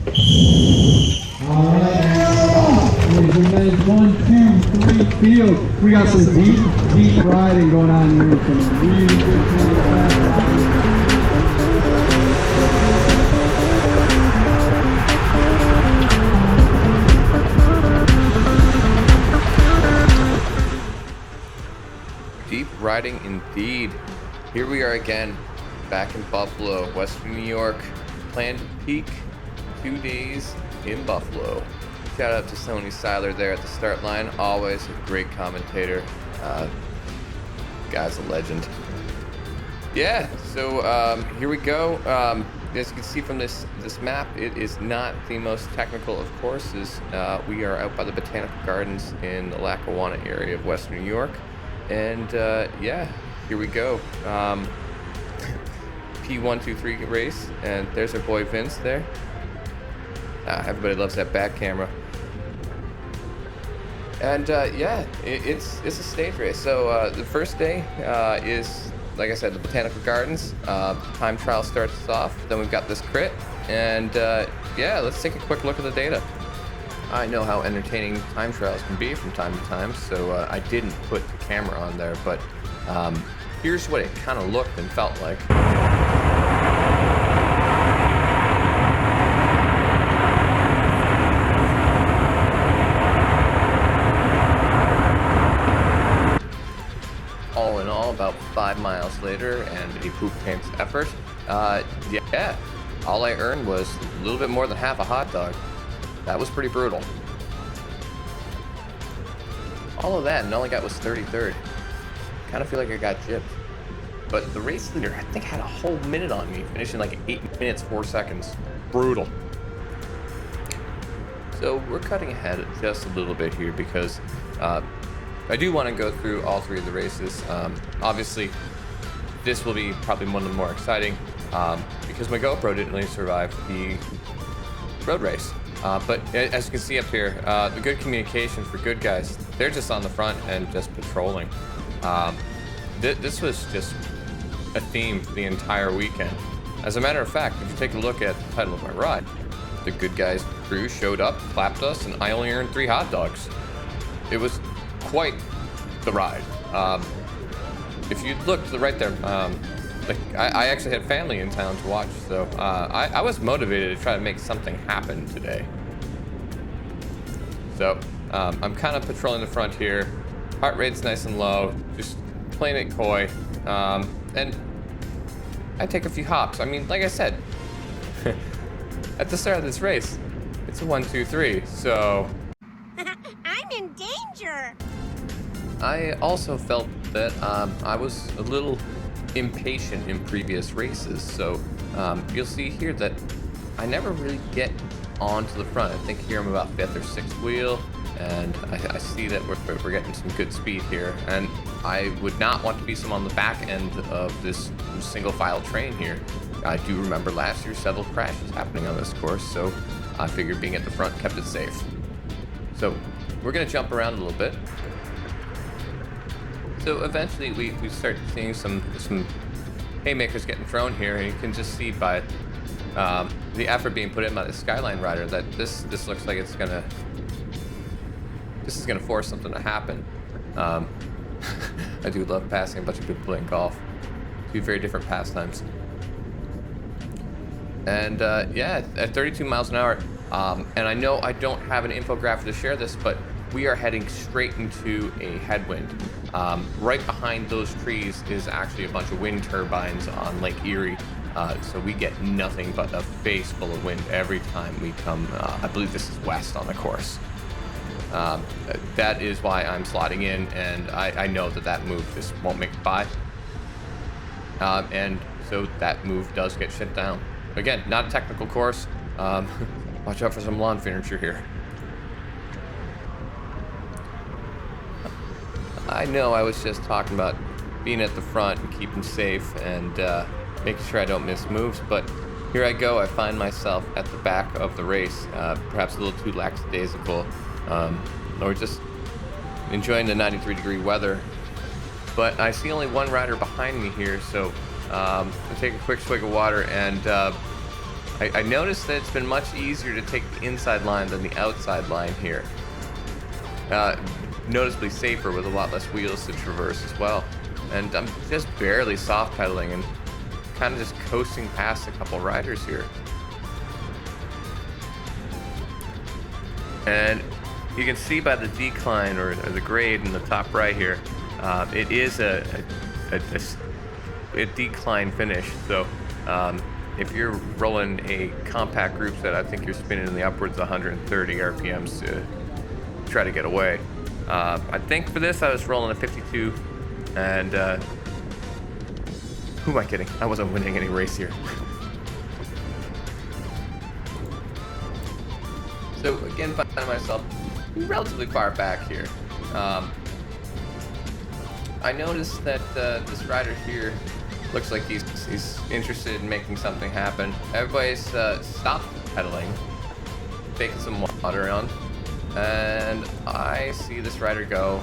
Ladies 1, 2, 3 field. We got some deep riding going on here. Some really good Deep riding indeed. Here we are again, back in Buffalo, Western New York. Planned peak 2 days in Buffalo. Shout out to Tony Seiler there at the start line. Always a great commentator. Guy's a legend. Yeah, so here we go. As you can see from this map, it is not the most technical of courses. We are out by the Botanical Gardens in the Lackawanna area of Western New York. And yeah, here we go. P123 race, and there's our boy Vince there. Everybody loves that back camera. And yeah, it's a stage race. So the first day is, like I said, the Botanical Gardens. Time trial starts us off. Then we've got this crit, and yeah, let's take a quick look at the data. I know how entertaining time trials can be from time to time, so I didn't put the camera on there, but here's what it kind of looked and felt like. All in all, about 5 miles later and a poop paints effort, yeah, all I earned was a little bit more than half a hot dog. That was pretty brutal. All of that, and all I got was 33rd. Kind of feel like I got gypped. But the race leader, I think, had a whole minute on me, finishing like 8 minutes, 4 seconds. Brutal. So we're cutting ahead just a little bit here because I do want to go through all 3 of the races. Obviously, this will be probably one of the more exciting because my GoPro didn't really survive the road race. But as you can see up here, the good communication for good guys, they're just on the front and just patrolling. This was just a theme the entire weekend. As a matter of fact, if you take a look at the title of my ride, the good guys crew showed up, clapped us, and I only earned 3 hot dogs. It was quite the ride. If you look to the right there, I actually had family in town to watch, so I was motivated to try to make something happen today. So I'm kind of patrolling the front here. Heart rate's nice and low, just playing it coy, and I take a few hops. I mean, like I said, at the start of this race, it's a 1, 2, 3, so... I'm in danger! I also felt that I was a little impatient in previous races, so you'll see here that I never really get onto the front. I think here I'm about 5th or 6th wheel, and I see that we're getting some good speed here, and I would not want to be some on the back end of this single file train here. I do remember last year several crashes happening on this course, so I figured being at the front kept it safe. So we're gonna jump around a little bit. So eventually we start seeing some haymakers getting thrown here, and you can just see by the effort being put in by the Skyline rider that this looks like this is gonna force something to happen. I do love passing a bunch of people playing golf. 2 very different pastimes. And yeah, at 32 miles an hour, and I know I don't have an infographic to share this, but we are heading straight into a headwind. Right behind those trees is actually a bunch of wind turbines on Lake Erie. So we get nothing but a face full of wind every time we come, I believe this is west on the course. That is why I'm slotting in, and I know that move just won't make it by. And so that move does get shut down. Again, not a technical course. Watch out for some lawn furniture here. I know I was just talking about being at the front and keeping safe and making sure I don't miss moves, but here I go. I find myself at the back of the race, perhaps a little too lackadaisical, or just enjoying the 93-degree weather. But I see only one rider behind me here, so I take a quick swig of water, and I noticed that it's been much easier to take the inside line than the outside line here. Noticeably safer with a lot less wheels to traverse as well. And I'm just barely soft pedaling and kind of just coasting past a couple riders here. And you can see by the decline or the grade in the top right here, it is a decline finish. So if you're rolling a compact group set, I think you're spinning in the upwards of 130 RPMs to try to get away. I think for this I was rolling a 52, and who am I kidding? I wasn't winning any race here. So again, finding myself relatively far back here. I noticed that this rider here looks like he's interested in making something happen. Everybody's stopped pedaling, taking some water on, and I see this rider go.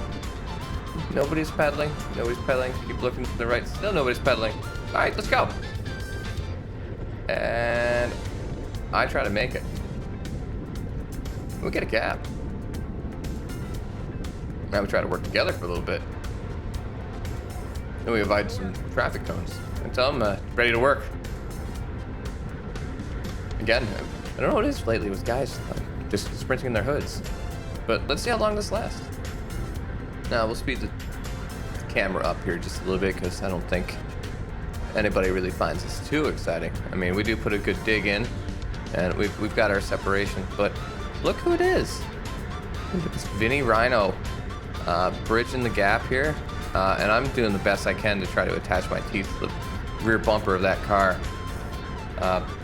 Nobody's pedaling. Keep looking to the right. Still nobody's pedaling. All right, let's go. And I try to make it. We get a gap. Now we try to work together for a little bit. Then we avoid some traffic cones and tell them ready to work. Again, I don't know what it is lately with guys just sprinting in their hoods. But let's see how long this lasts. Now we'll speed the camera up here just a little bit because I don't think anybody really finds this too exciting. I mean, we do put a good dig in, and we've got our separation. But look who it is! Look at this Vinny Rhino bridging the gap here, and I'm doing the best I can to try to attach my teeth to the rear bumper of that car.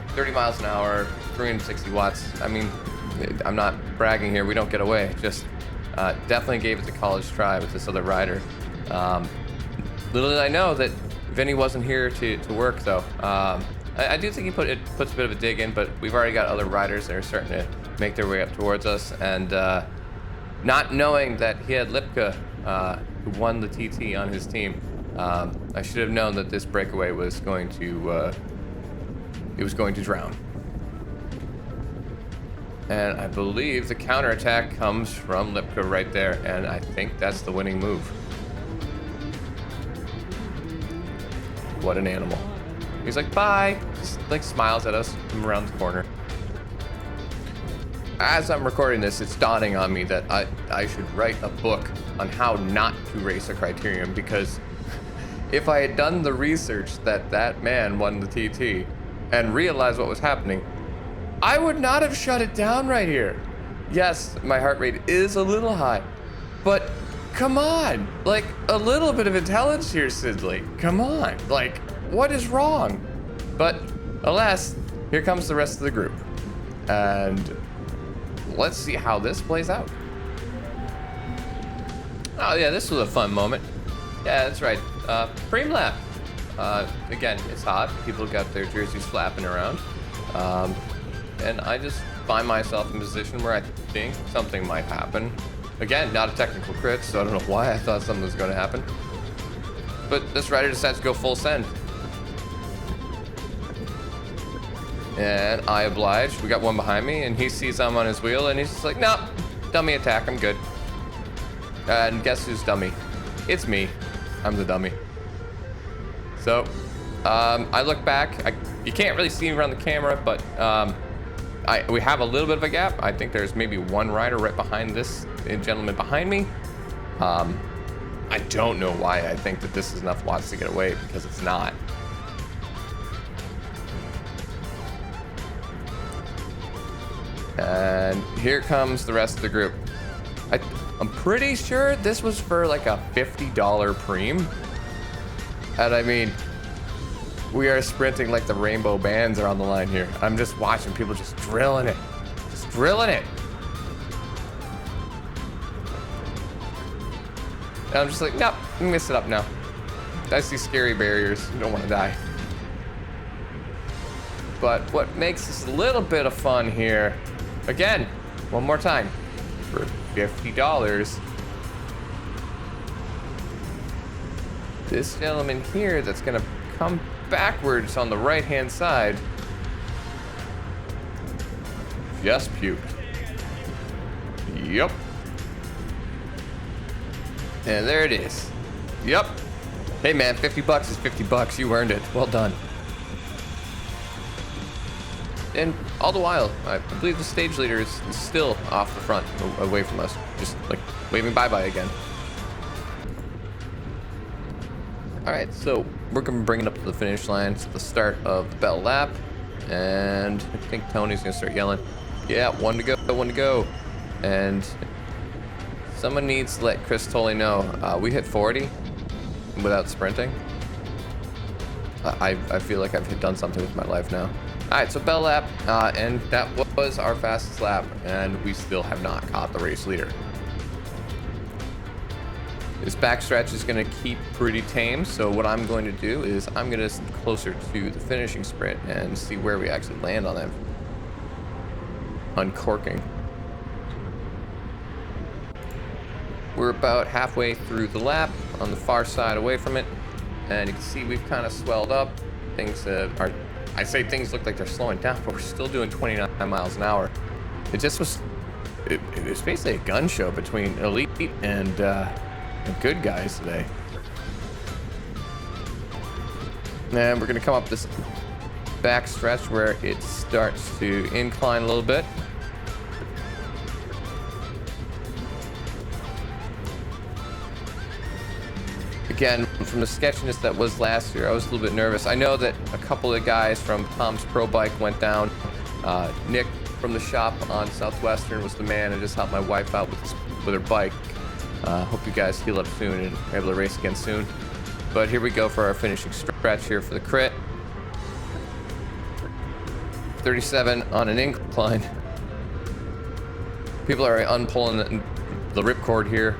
30 miles an hour, 360 watts. I mean, I'm not bragging here. We don't get away. Just definitely gave it a college try with this other rider. Little did I know that Vinny wasn't here to work, though. I do think he puts a bit of a dig in, but we've already got other riders that are starting to make their way up towards us. And not knowing that he had Lipka, who won the TT on his team, I should have known that this breakaway was going to drown. And I believe the counterattack comes from Lipka right there, and I think that's the winning move. What an animal. He's like, bye. Just like smiles at us from around the corner. As I'm recording this, it's dawning on me that I should write a book on how not to race a Criterium, because if I had done the research that man won the TT and realized what was happening, I would not have shut it down right here. Yes, my heart rate is a little high, but come on, like a little bit of intelligence here, Sidley. Come on, like what is wrong? But alas, here comes the rest of the group, and let's see how this plays out. Oh yeah, this was a fun moment. Yeah, that's right. Frame lap. Again, it's hot. People got their jerseys flapping around. And I just find myself in a position where I think something might happen. Again, not a technical crit, so I don't know why I thought something was going to happen. But this rider decides to go full send. And I oblige. We got one behind me, and he sees I'm on his wheel, and he's just like, nope, dummy attack, I'm good. And guess who's dummy? It's me. I'm the dummy. So, I look back. You can't really see me around the camera, but we have a little bit of a gap. I think there's maybe one rider right behind this gentleman behind me. I don't know why I think that this is enough watts to get away, because it's not. And here comes the rest of the group. I'm pretty sure this was for like a $50 preem. And I mean, we are sprinting like the rainbow bands are on the line here. I'm just watching people just drilling it. Just drilling it. And I'm just like, nope, mess it up now. I see scary barriers. You don't want to die. But what makes this a little bit of fun here, again, one more time, for $50, this gentleman here that's gonna come backwards on the right hand side just puked. Yep. And there it is. Yep. Hey man, $50 is $50. You earned it. Well done. And all the while, I believe the stage leader is still off the front, away from us. Just like waving bye-bye again. Alright, so we're going to bring it up to the finish line. It's the start of the bell lap. And I think Tony's going to start yelling, yeah, 1 to go, 1 to go. And someone needs to let Chris Tolley know. We hit 40 without sprinting. I feel like I've done something with my life now. Alright, so bell lap, and that was our fastest lap, and we still have not caught the race leader. This backstretch is going to keep pretty tame, so what I'm going to do is I'm going to sit closer to the finishing sprint and see where we actually land on that uncorking. We're about halfway through the lap on the far side away from it, and you can see we've kind of swelled up. Things I say things look like they're slowing down, but we're still doing 29 miles an hour. It just was, it was basically a gun show between elite and good guys today. And we're gonna come up this back stretch where it starts to incline a little bit. Again, from the sketchiness that was last year, I was a little bit nervous. I know that a couple of guys from Tom's Pro Bike went down. Nick from the shop on Southwestern was the man and just helped my wife out with her bike. Hope you guys heal up soon and are able to race again soon. But here we go for our finishing stretch here for the crit. 37 on an incline. People are unpulling the ripcord here.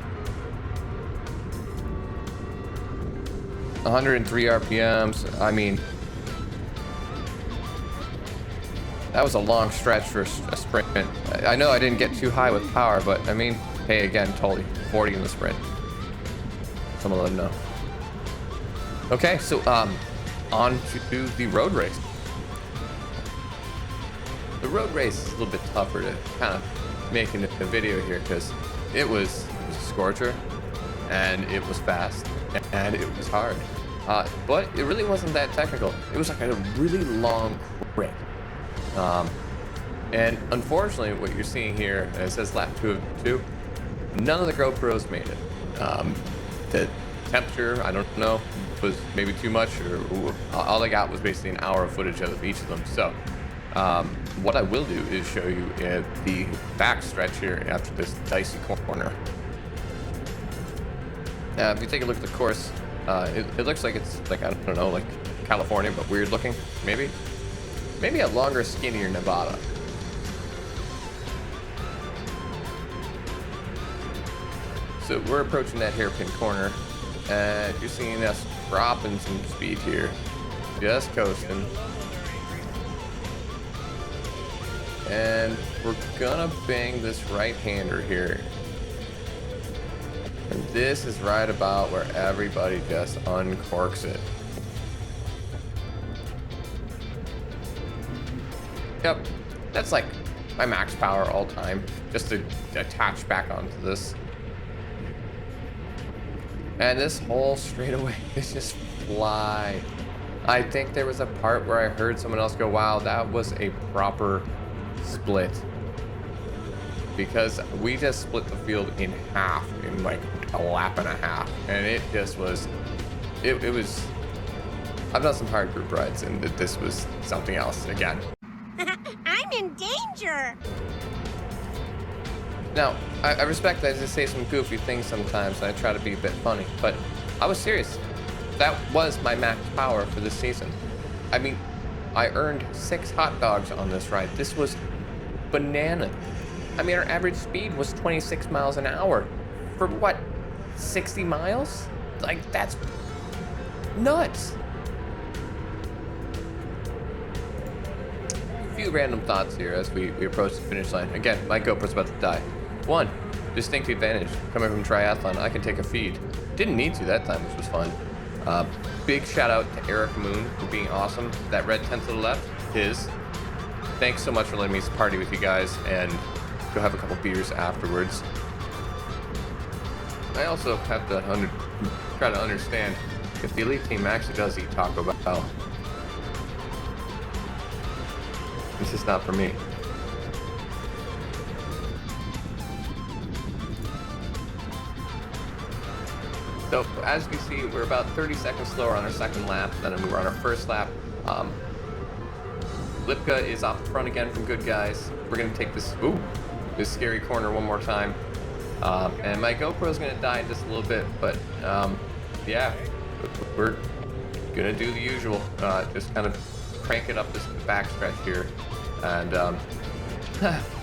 103 RPMs. I mean, that was a long stretch for a sprint. I know I didn't get too high with power, but I mean, hey, again, totally 40 in the sprint. Someone let them know. Okay, so on to the road race. The road race is a little bit tougher to kind of make into a video here because it was a scorcher, and it was fast, and it was hard. But it really wasn't that technical. It was like a really long crit. And unfortunately, what you're seeing here, and it says lap 2 of 2, none of the GoPros made it. The temperature, I don't know, was maybe too much, or all I got was basically an hour of footage of each of them. So what I will do is show you the back stretch here after this dicey corner. If you take a look at the course, it looks like it's like, I don't know, like California, but weird looking, maybe a longer, skinnier Nevada. So we're approaching that hairpin corner, and you're seeing us dropping some speed here, just coasting. And we're gonna bang this right-hander here. And this is right about where everybody just uncorks it. Yep, that's like my max power all time, just to attach back onto this. And this whole straightaway is just fly. I think there was a part where I heard someone else go, wow, that was a proper split. Because we just split the field in half in like a lap and a half. And it just was, it was, I've done some hard group rides and this was something else again. I'm in danger. Now, I respect that I just say some goofy things sometimes and I try to be a bit funny, but I was serious. That was my max power for this season. I mean, I earned 6 hot dogs on this ride. This was banana. I mean, our average speed was 26 miles an hour for what, 60 miles? Like, that's nuts. A few random thoughts here as we approach the finish line. Again, my GoPro's about to die. 1, distinct advantage. Coming from triathlon, I can take a feed. Didn't need to that time, which was fun. Big shout out to Eric Moon for being awesome. That red tent to the left, his. thanks so much for letting me party with you guys and go have a couple beers afterwards. I also have to try to understand if the elite team actually does eat Taco Bell. This is not for me. So as you see, we're about 30 seconds slower on our second lap than we were on our first lap. Lipka is off the front again from Good Guys. We're gonna take this scary corner one more time. And my GoPro is gonna die in just a little bit, but yeah, we're gonna do the usual. Just kind of crank it up this backstretch here, and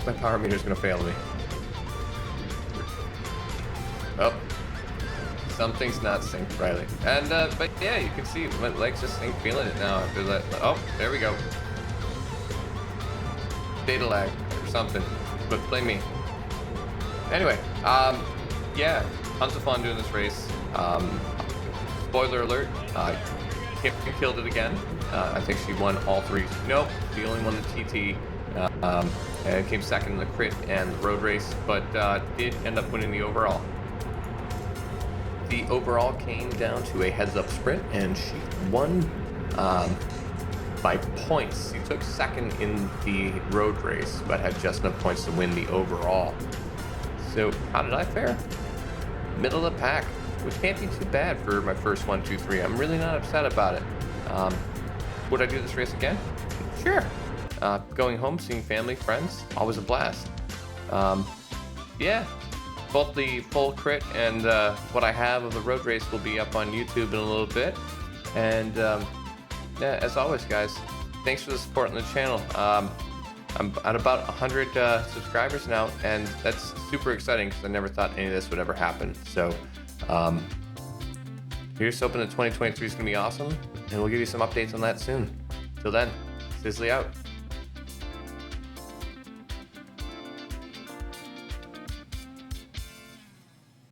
my power meter is gonna fail me. Oh, something's not synced, Riley. And but yeah, you can see my legs just ain't feeling it now after that. Oh, there we go. Data lag or something, but blame me. Anyway, yeah, tons of fun doing this race. Spoiler alert, Kim killed it again. I think she won all three. Nope, she only won the TT, and came second in the crit and the road race, but did end up winning the overall. The overall came down to a heads-up sprint, and she won by points. She took second in the road race, but had just enough points to win the overall. So how did I fare? Middle of the pack, which can't be too bad for my first 1, 2, 3. I'm really not upset about it. Would I do this race again? Sure. Going home, seeing family, friends, always a blast. Yeah, both the full crit and what I have of the road race will be up on YouTube in a little bit. And yeah, as always, guys, thanks for the support on the channel. I'm at about 100 subscribers now, and that's super exciting because I never thought any of this would ever happen. So here's hoping that 2023 is going to be awesome, and we'll give you some updates on that soon. Till then, Sizzly out.